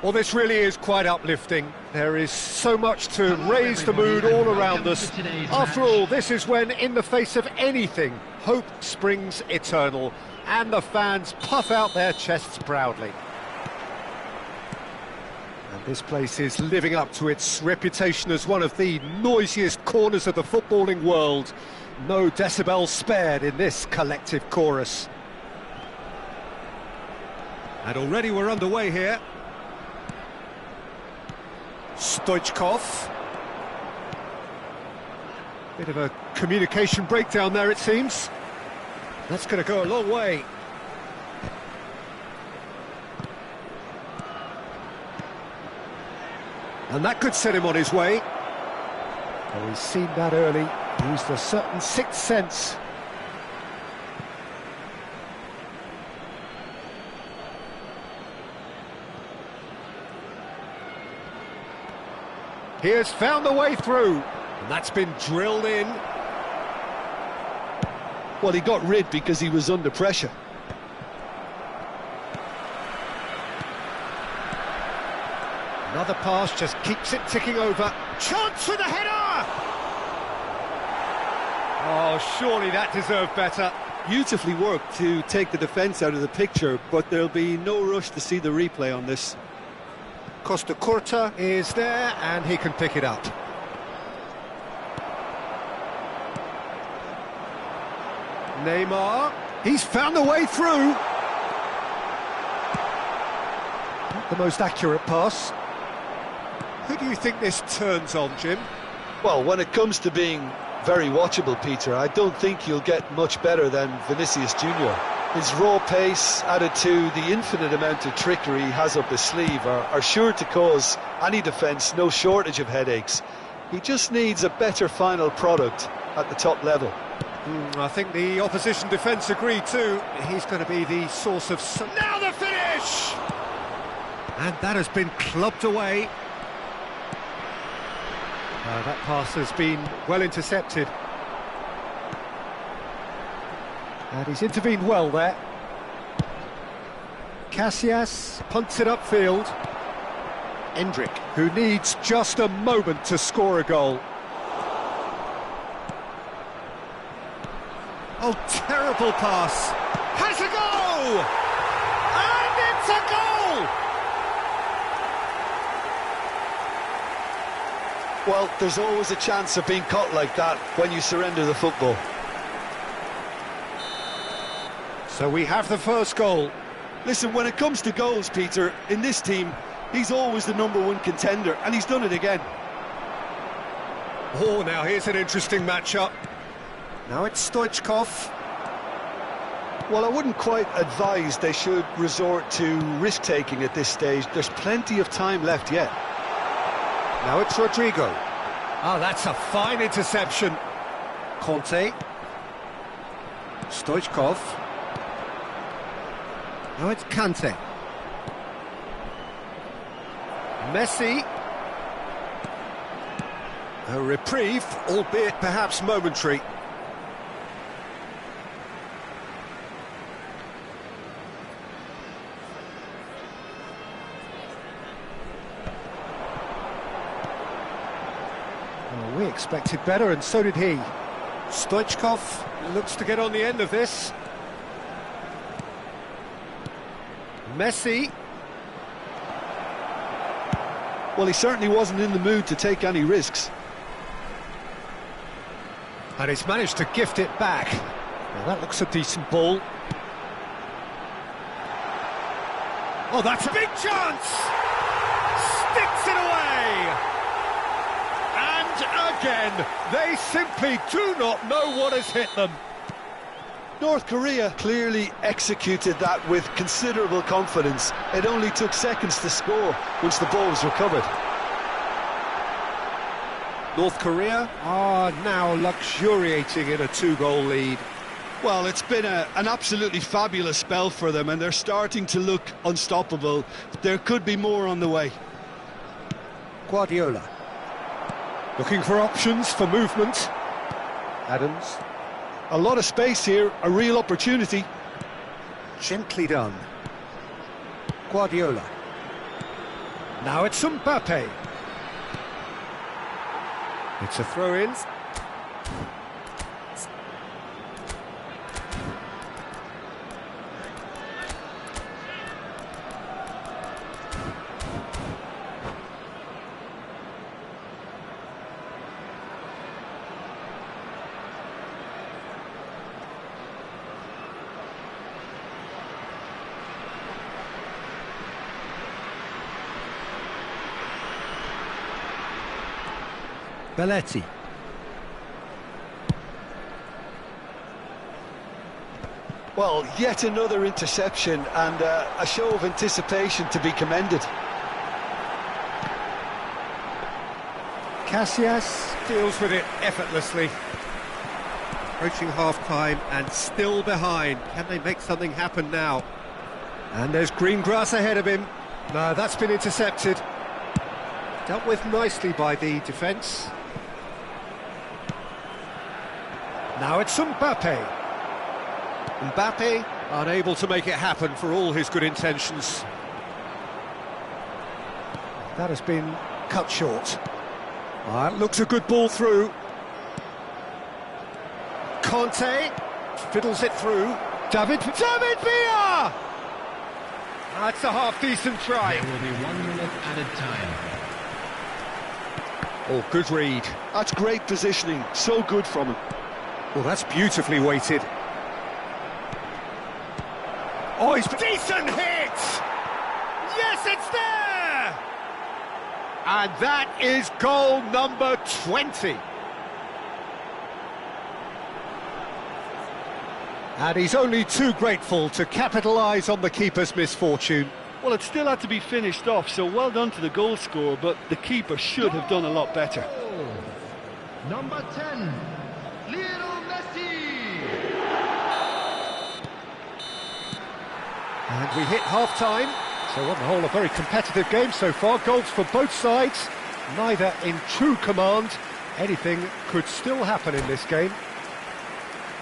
Well, this really is quite uplifting. There is so much to raise the mood all around us. After all, this is when, in the face of anything, hope springs eternal, and the fans puff out their chests proudly. And this place is living up to its reputation as one of the noisiest corners of the footballing world. No decibels spared in this collective chorus. And already we're underway here. Stoichkov. Bit of a communication breakdown there, it seems. That's going to go a long way. And that could set him on his way. Oh, he's seen that early. Used a certain sixth sense. He has found the way through, and that's been drilled in. Well, he got rid because he was under pressure. Another pass just keeps it ticking over. Chance for the header! Oh, surely that deserved better. Beautifully worked to take the defence out of the picture, but there'll be no rush to see the replay on this. Costa Curta is there, and he can pick it up. Neymar, he's found a way through. Not the most accurate pass. Who do you think this turns on, Jim? Well, when it comes to being very watchable, Peter, I don't think you'll get much better than Vinicius Junior. His raw pace, added to the infinite amount of trickery he has up his sleeve, are sure to cause any defence no shortage of headaches. He just needs a better final product at the top level. I think the opposition defence agree too. He's going to be the source of... Now the finish! And that has been clubbed away. That pass has been well intercepted. And he's intervened well there. Casillas punts it upfield. Endrick, who needs just a moment to score a goal. Oh, terrible pass. Has a goal! And it's a goal! Well, there's always a chance of being caught like that when you surrender the football. So we have the first goal. Listen, when it comes to goals, Peter, in this team, he's always the #1 contender, and he's done it again. Oh, now here's an interesting matchup. Now it's Stoichkov. Well, I wouldn't quite advise they should resort to risk-taking at this stage. There's plenty of time left yet. Now it's Rodrigo. Oh, that's a fine interception. Conte. Stoichkov. Now it's Kante. Messi. A reprieve, albeit perhaps momentary. Well, we expected better, and so did he. Stoichkov looks to get on the end of this. Messi. Well, he certainly wasn't in the mood to take any risks. And he's managed to gift it back. Well, that looks a decent ball. Oh, that's a big chance! Sticks it away! And again, they simply do not know what has hit them. North Korea clearly executed that with considerable confidence. It only took seconds to score once the ball was recovered. North Korea are now luxuriating in a 2-goal lead. Well, it's been an absolutely fabulous spell for them, and they're starting to look unstoppable. There could be more on the way. Guardiola. Looking for options for movement. Adams. A lot of space here, a real opportunity. Gently done. Guardiola. Now it's Mbappe. It's a throw-in. Belletti. Well, yet another interception and a show of anticipation to be commended. Casillas deals with it effortlessly. Approaching half-time and still behind. Can they make something happen now? And there's green grass ahead of him. No, that's been intercepted. Dealt with nicely by the defence. Now it's Mbappe. Mbappe unable to make it happen for all his good intentions. That has been cut short. It looks a good ball through. Conte fiddles it through. David Villa! That's a half-decent try. There will be 1 minute added time. Oh, good read. That's great positioning, so good from him. Well, that's beautifully weighted. Oh, he's... Decent hit! Yes, it's there! And that is goal number 20. And he's only too grateful to capitalise on the keeper's misfortune. Well, it still had to be finished off, so well done to the goal scorer, but the keeper should have done a lot better. Number 10, Lionel Messi. And we hit half-time. So on the whole, a very competitive game so far. Goals for both sides, neither in true command. Anything could still happen in this game.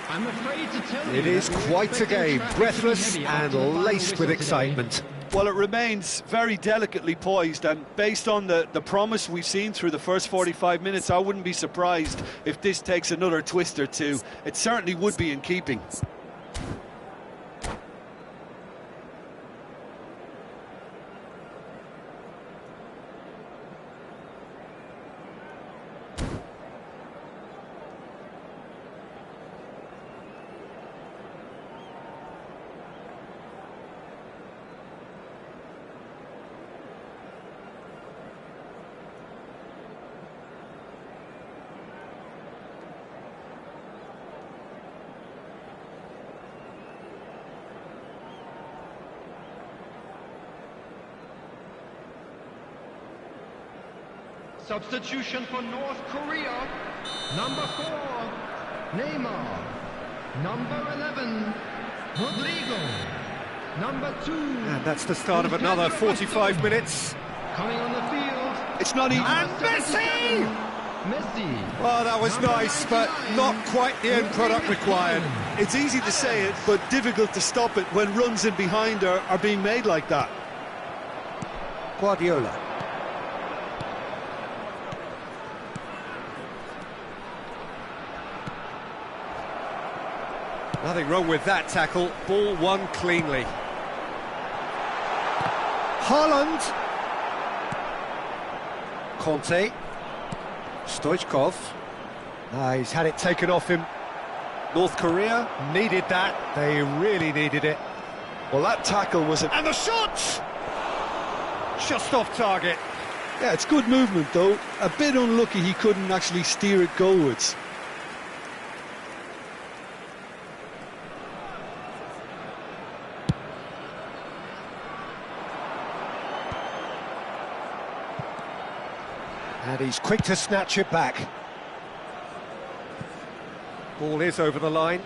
I'm afraid to tell you It is quite a game, breathless and laced with excitement. Well, it remains very delicately poised, and based on the promise we've seen through the first 45 minutes, I wouldn't be surprised if this takes another twist or two. It certainly would be in keeping. Substitution for North Korea. Number 4, Neymar. Number 11, Rodrigo. Number 2. And that's the start of another 45 minutes. Coming on the field. It's not even... And Messi! Messi. Well, that was nice, but not quite the end product required. It's easy to say it, but difficult to stop it when runs in behind are being made like that. Guardiola. Nothing wrong with that tackle. Ball won cleanly. Haaland. Conte. Stoichkov. He's had it taken off him. North Korea needed that. They really needed it. Well, that tackle was a... And the shot! Just off target. Yeah, it's good movement, though. A bit unlucky he couldn't actually steer it goalwards. And he's quick to snatch it back. Ball is over the line.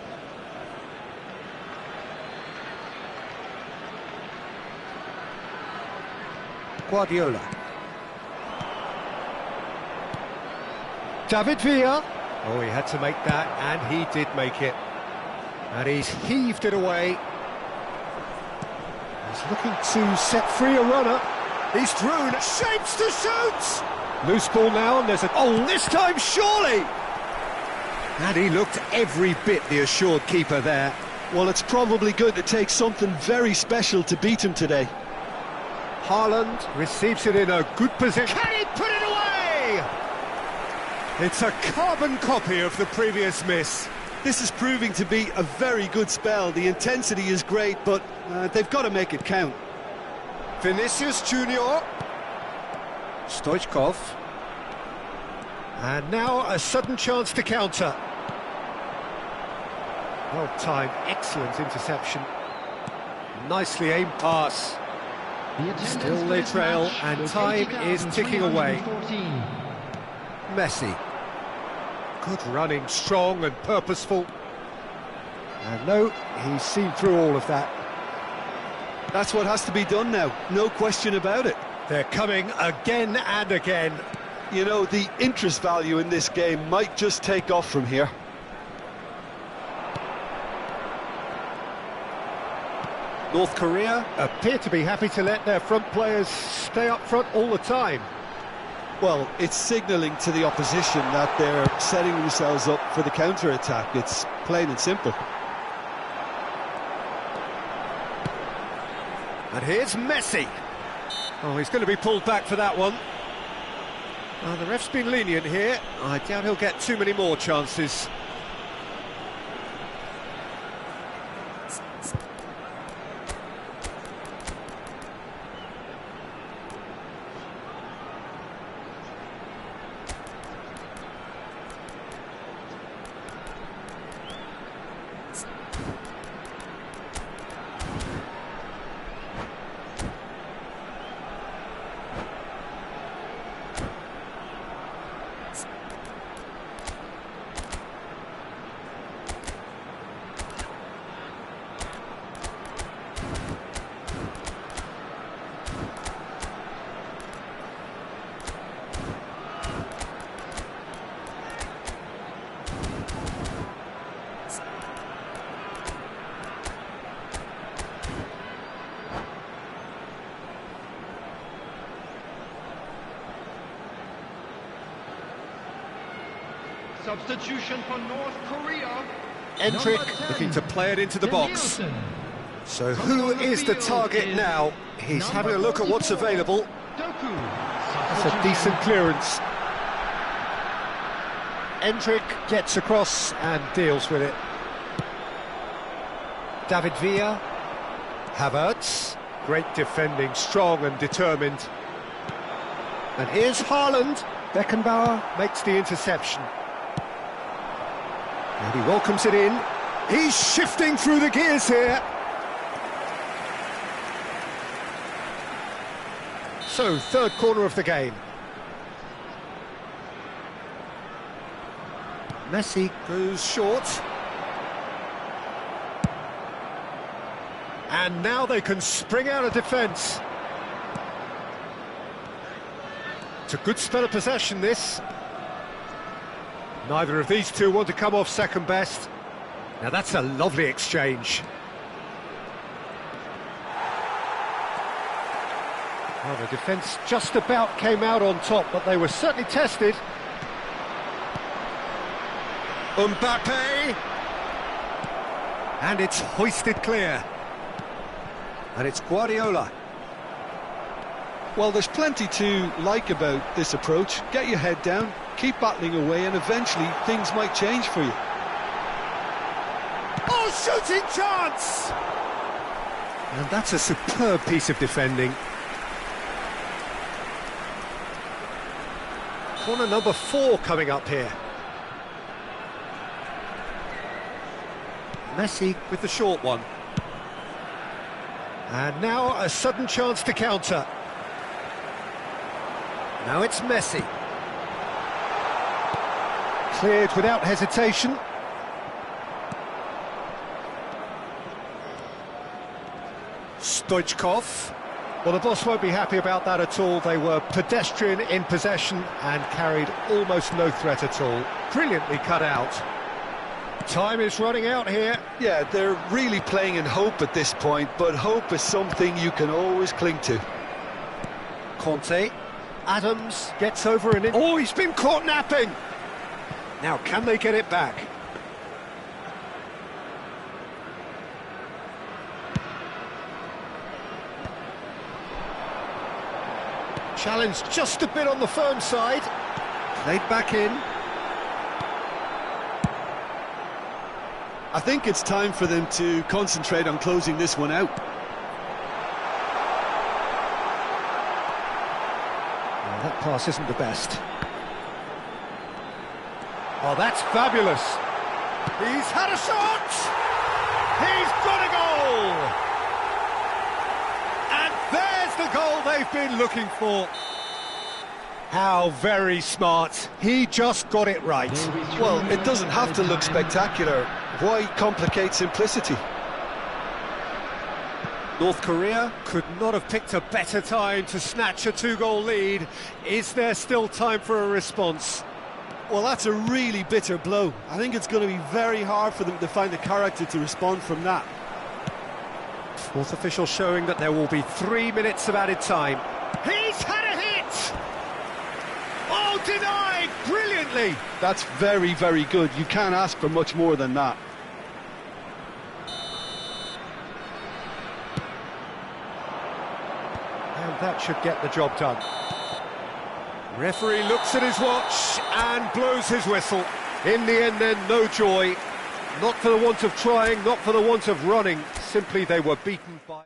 Guardiola. David Villa. Oh, he had to make that, and he did make it. And he's heaved it away. He's looking to set free a runner. He's through, shapes to shoot! Loose ball now, and there's a... Oh, this time surely! And he looked every bit the assured keeper there. Well, it's probably going to take something very special to beat him today. Haaland receives it in a good position. Can he put it away? It's a carbon copy of the previous miss. This is proving to be a very good spell. The intensity is great, but they've got to make it count. Vinicius Junior. Stoichkov. And now a sudden chance to counter. Well timed, excellent interception. Nicely aimed pass. Still they trail, and time is ticking away. Messi. Good running, strong and purposeful. And no, he's seen through all of that. That's what has to be done now, no question about it. They're coming again and again. You know, the interest value in this game might just take off from here. North Korea appear to be happy to let their front players stay up front all the time. Well, it's signalling to the opposition that they're setting themselves up for the counter-attack. It's plain and simple. And here's Messi. Oh, he's going to be pulled back for that one. The ref's been lenient here. I doubt he'll get too many more chances. Substitution for North Korea. Endrick looking to play it into the box. So who is the target now? He's having a look at what's available. That's a decent clearance. Endrick gets across and deals with it. David Villa. Havertz. Great defending, strong and determined. And here's Haaland. Beckenbauer makes the interception. And he welcomes it in. He's shifting through the gears here. So, third corner of the game. Messi goes short. And now they can spring out of defence. It's a good spell of possession, this. Neither of these two want to come off second best. Now that's a lovely exchange. Well, the defence just about came out on top, but they were certainly tested. Mbappe! And it's hoisted clear. And it's Guardiola. Well, there's plenty to like about this approach. Get your head down, keep battling away, and eventually things might change for you. Oh, shooting chance! And that's a superb piece of defending. Corner number 4 coming up here. Messi with the short one. And now a sudden chance to counter. Now it's Messi. Cleared without hesitation. Stoichkov. Well, the boss won't be happy about that at all. They were pedestrian in possession and carried almost no threat at all. Brilliantly cut out. Time is running out here. Yeah, they're really playing in hope at this point, but hope is something you can always cling to. Conte. Adams gets over and in. Oh, he's been caught napping! Now, can they get it back? Challenge just a bit on the firm side. Played back in. I think it's time for them to concentrate on closing this one out. Well, that pass isn't the best. Oh, that's fabulous. He's had a shot! He's got a goal! And there's the goal they've been looking for. How very smart. He just got it right. Well, it doesn't have to look spectacular. Why complicate simplicity? North Korea could not have picked a better time to snatch a two-goal lead. Is there still time for a response? Well, that's a really bitter blow. I think it's going to be very hard for them to find the character to respond from that. Fourth official showing that there will be 3 minutes of added time. He's had a hit! Oh, denied brilliantly! That's very, very good. You can't ask for much more than that. And that should get the job done. Referee looks at his watch and blows his whistle. In the end then, no joy. Not for the want of trying, not for the want of running. Simply they were beaten by...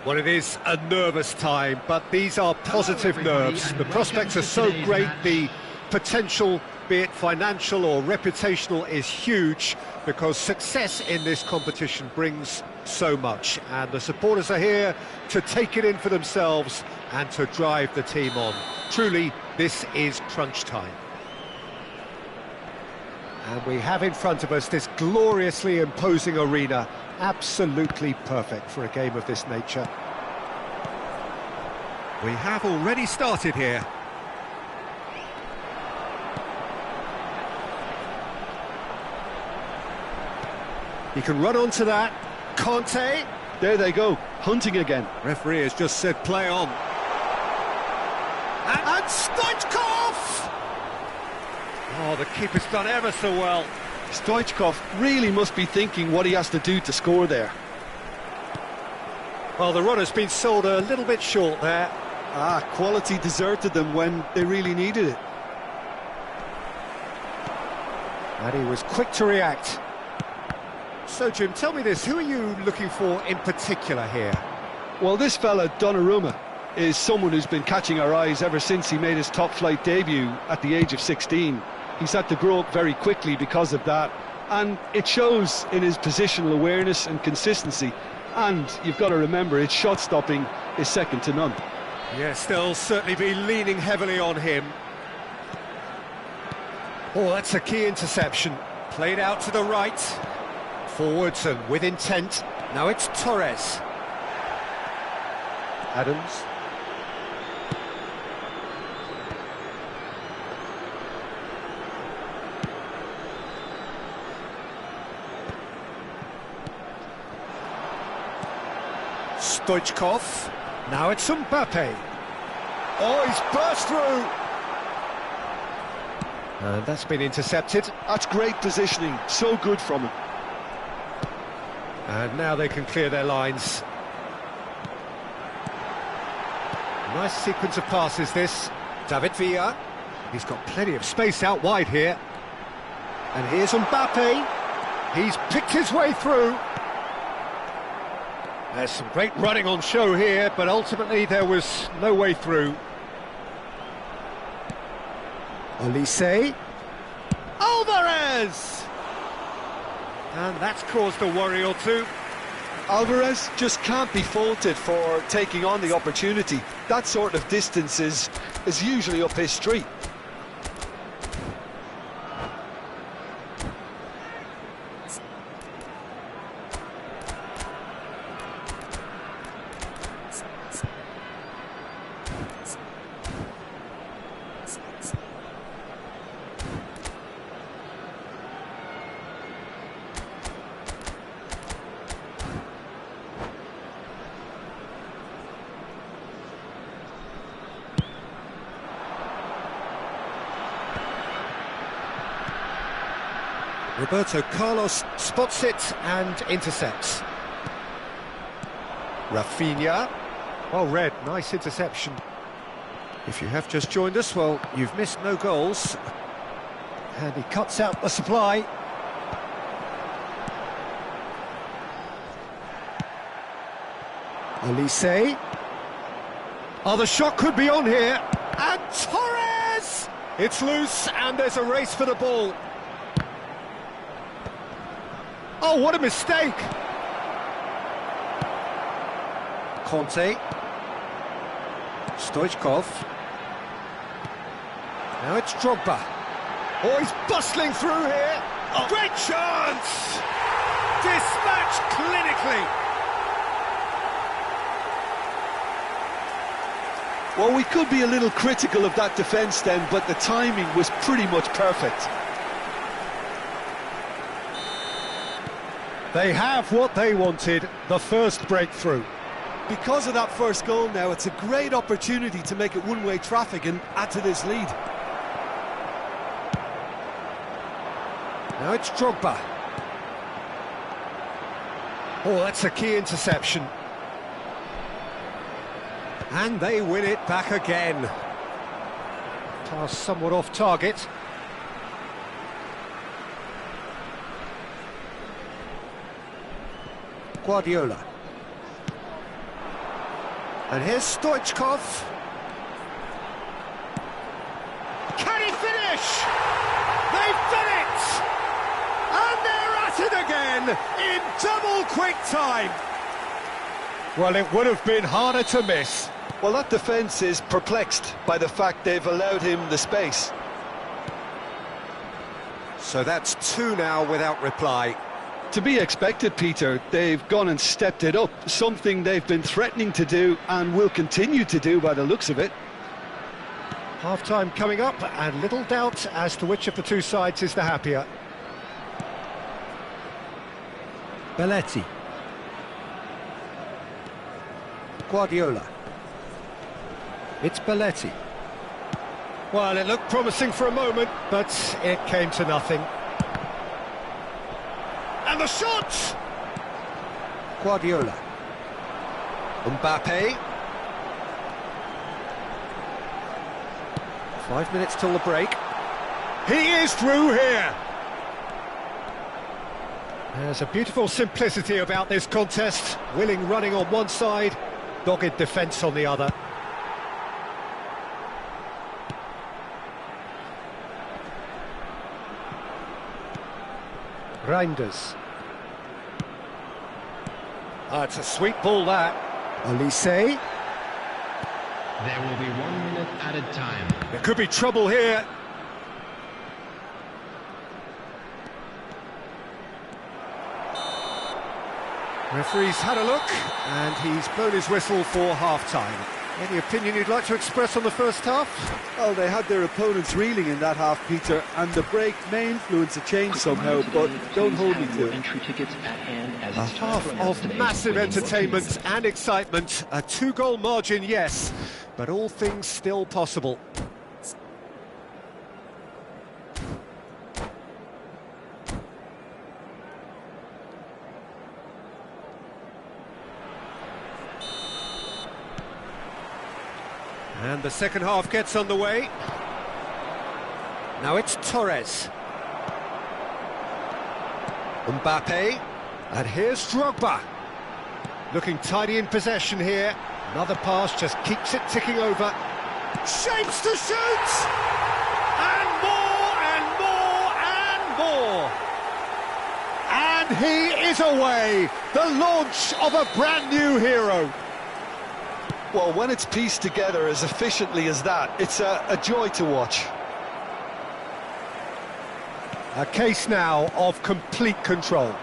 Well, it is a nervous time, but these are positive nerves. The prospects are so great, the potential, be it financial or reputational, is huge, because success in this competition brings so much, and the supporters are here to take it in for themselves and to drive the team on. Truly, this is crunch time. And we have in front of us this gloriously imposing arena, absolutely perfect for a game of this nature. We have already started here. He can run onto that. Conte. There they go, hunting again. Referee has just said play on. And Stoichkov! Oh, the keeper's done ever so well. Stoichkov really must be thinking what he has to do to score there. Well, the runner's been sold a little bit short there. Quality deserted them when they really needed it. And he was quick to react. So, Jim, tell me this, who are you looking for in particular here? Well, this fella, Donnarumma, is someone who's been catching our eyes ever since he made his top-flight debut at the age of 16. He's had to grow up very quickly because of that, and it shows in his positional awareness and consistency. And you've got to remember, his shot-stopping is second to none. Yes, they'll certainly be leaning heavily on him. Oh, that's a key interception. Played out to the right. Forwards and with intent. Now it's Torres. Adams. Stoichkov. Now it's Mbappe. Oh, he's burst through. And that's been intercepted. That's great positioning, so good from him. And now they can clear their lines. Nice sequence of passes this. David Villa. He's got plenty of space out wide here. And here's Mbappe. He's picked his way through. There's some great running on show here, but ultimately there was no way through. Olise. Alvarez! And that's caused a worry or two. Alvarez just can't be faulted for taking on the opportunity. That sort of distance is usually up his street. Roberto Carlos spots it and intercepts. Rafinha. Well read, nice interception. If you have just joined us, well, you've missed no goals. And he cuts out the supply. Olise. Oh, the shot could be on here. And Torres! It's loose and there's a race for the ball. Oh, what a mistake! Conte. Stoichkov. Now it's Drogba. Oh, he's bustling through here. Oh. Great chance! Dispatched clinically. Well, we could be a little critical of that defence then, but the timing was pretty much perfect. They have what they wanted, the first breakthrough. Because of that first goal now, it's a great opportunity to make it one-way traffic and add to this lead. Now it's Drogba. Oh, that's a key interception. And they win it back again. Pass somewhat off target. Guardiola. And here's Stoichkov. Can he finish? They've done it! And they're at it again in double quick time. Well, it would have been harder to miss. Well, that defence is perplexed by the fact they've allowed him the space. So that's 2 now without reply. To be expected, Peter. They've gone and stepped it up, something they've been threatening to do and will continue to do by the looks of it. Half-time coming up, and little doubt as to which of the two sides is the happier. Belletti. Guardiola. It's Belletti. Well, it looked promising for a moment, but it came to nothing. And the shot! Guardiola. Mbappe. 5 minutes till the break. He is through here! There's a beautiful simplicity about this contest. Willing running on one side, dogged defence on the other. Reinders. It's a sweet ball, that. Olise. There will be 1 minute added time. There could be trouble here. Referee's had a look, and he's blown his whistle for half-time. Any opinion you'd like to express on the first half? Well, they had their opponents reeling in that half, Peter, and the break may influence a change somehow, but don't hold me to it. A half of massive entertainment and excitement. A 2-goal margin, yes, but all things still possible. And the second half gets underway. Now it's Torres. Mbappe. And here's Drogba. Looking tidy in possession here. Another pass just keeps it ticking over. Shapes to shoot! And more, and more, and more! And he is away! The launch of a brand new hero. Well, when it's pieced together as efficiently as that, it's a joy to watch. A case now of complete control.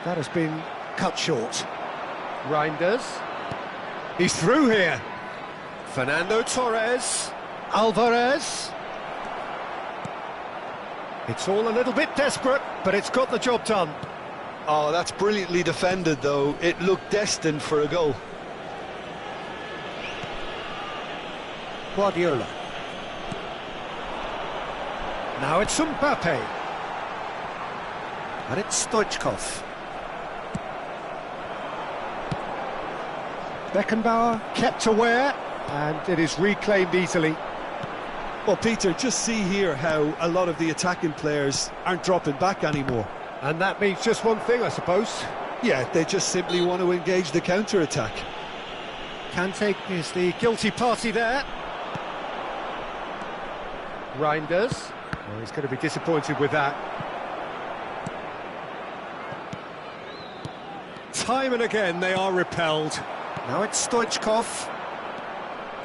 That has been cut short. Reinders. He's through here. Fernando Torres. Alvarez. It's all a little bit desperate, but it's got the job done. Oh, that's brilliantly defended, though. It looked destined for a goal. Guardiola. Now it's Mbappe. And it's Stoichkov. Beckenbauer kept aware, and it is reclaimed easily. Well, Peter, just see here how a lot of the attacking players aren't dropping back anymore. And that means just one thing, I suppose. Yeah, they just simply want to engage the counter-attack. Kante is the guilty party there. Reinders. Oh, he's going to be disappointed with that. Time and again they are repelled. Now it's Stoichkov.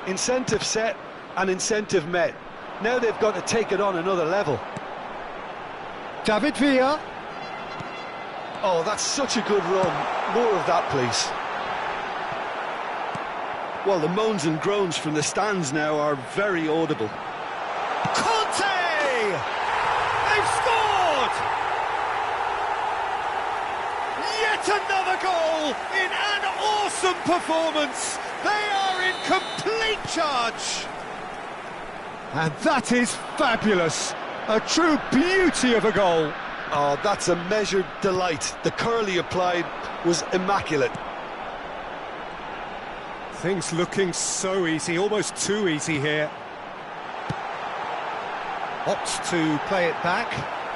Incentive set and incentive met. Now they've got to take it on another level. David Villa. Oh, that's such a good run. More of that, please. Well, the moans and groans from the stands now are very audible. Conte! They've scored! Yet another goal in an awesome performance. They are in complete charge. And that is fabulous. A true beauty of a goal. Oh, that's a measured delight. The curl he applied was immaculate. Things looking so easy, almost too easy here. Opts to play it back,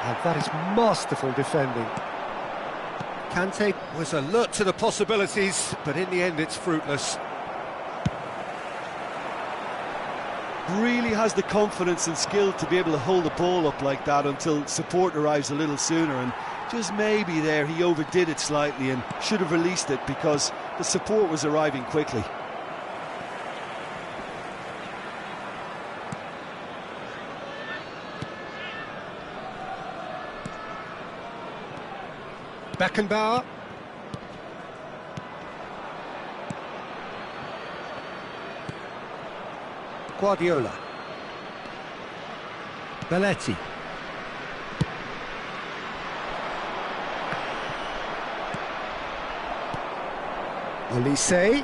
and that is masterful defending. Kante was alert to the possibilities, but in the end it's fruitless. Really has the confidence and skill to be able to hold the ball up like that until support arrives a little sooner, and just maybe there he overdid it slightly and should have released it because the support was arriving quickly. Beckenbauer. Guardiola. Belletti. Olise.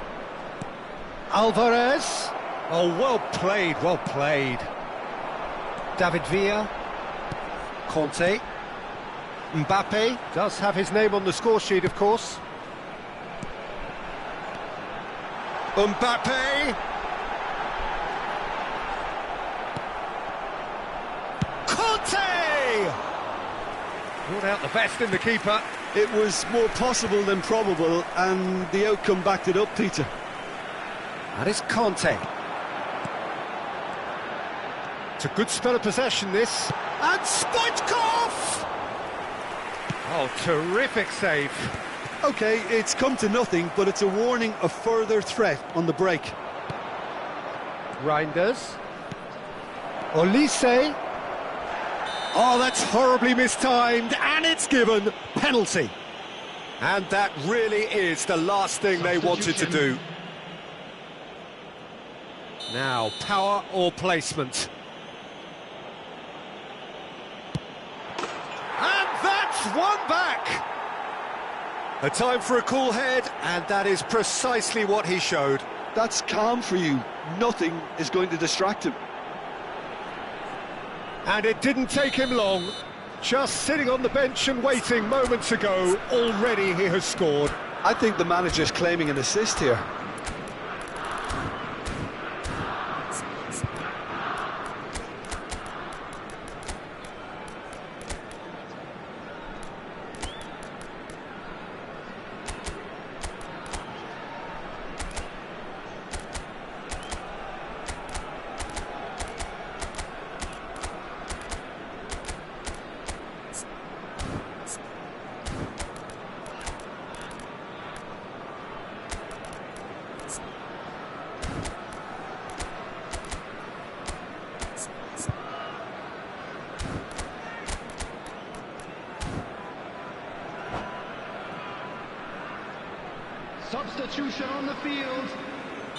Alvarez. Oh, well played, well played. David Villa. Conte. Mbappe does have his name on the score sheet, of course. Mbappe. Conte! Brought out the best in the keeper. It was more possible than probable, and the outcome backed it up, Peter. That is Conte. It's a good spell of possession, this. And Stoichkov! Oh, terrific save. OK, it's come to nothing, but it's a warning of further threat on the break. Reinders. Olise. Oh, that's horribly mistimed, and it's given. Penalty. And that really is the last thing they wanted to do. Now, power or placement. And that's one back. A time for a cool head, and that is precisely what he showed. That's calm for you. Nothing is going to distract him. And it didn't take him long. Just sitting on the bench and waiting moments ago, already he has scored. I think the manager's claiming an assist here. Substitution on the field.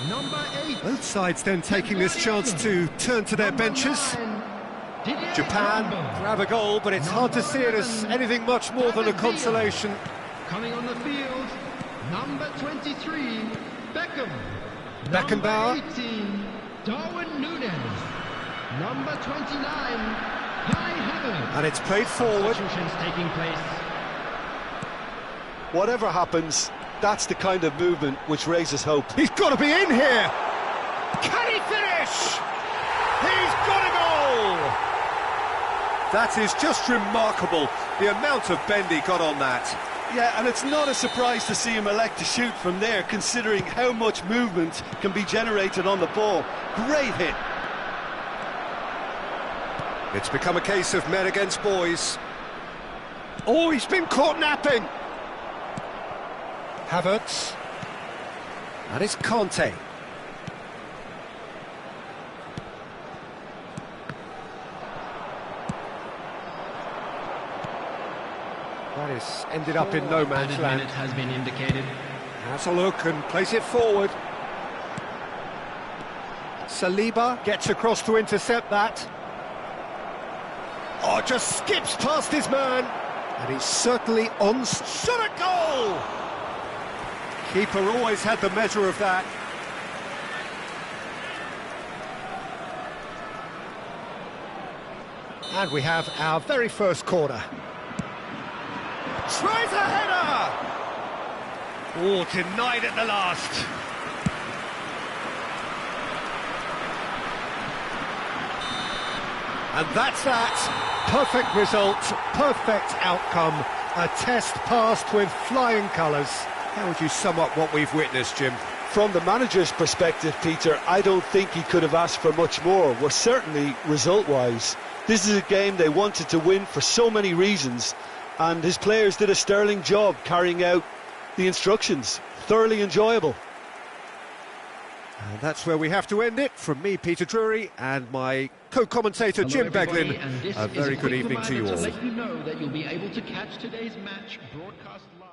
Number 8. Both sides then taking this chance to turn to their benches. Japan grab a goal, but it's hard to see it as anything much more than a consolation. Coming on the field, number 23, Beckham. Beckenbauer. Number 18, Darwin Núñez. Number 29, Kai Havertz. And it's played forward. Substitutions taking place. Whatever happens, that's the kind of movement which raises hope. He's got to be in here! Can he finish? He's got a goal! That is just remarkable, the amount of bend he got on that. Yeah, and it's not a surprise to see him elect to shoot from there, considering how much movement can be generated on the ball. Great hit. It's become a case of men against boys. Oh, he's been caught napping! Havertz. That is Conte. That is ended up in no man's Added land. minute has been indicated. Has a look and plays it forward. Saliba gets across to intercept that. Oh, just skips past his man. And he's certainly on. Shot a goal! Keeper always had the measure of that. And we have our very first corner. Tries a header! Oh, denied at the last. And that's that. Perfect result, perfect outcome, A test passed with flying colours. How would you sum up what we've witnessed, Jim? From the manager's perspective, Peter, I don't think he could have asked for much more. Well, certainly result-wise. This is a game they wanted to win for so many reasons, and his players did a sterling job carrying out the instructions. Thoroughly enjoyable. And that's where we have to end it. From me, Peter Drury, and my co-commentator, Jim Beglin. A very good evening to you all. To let you know that you'll be able to catch today's match broadcast live.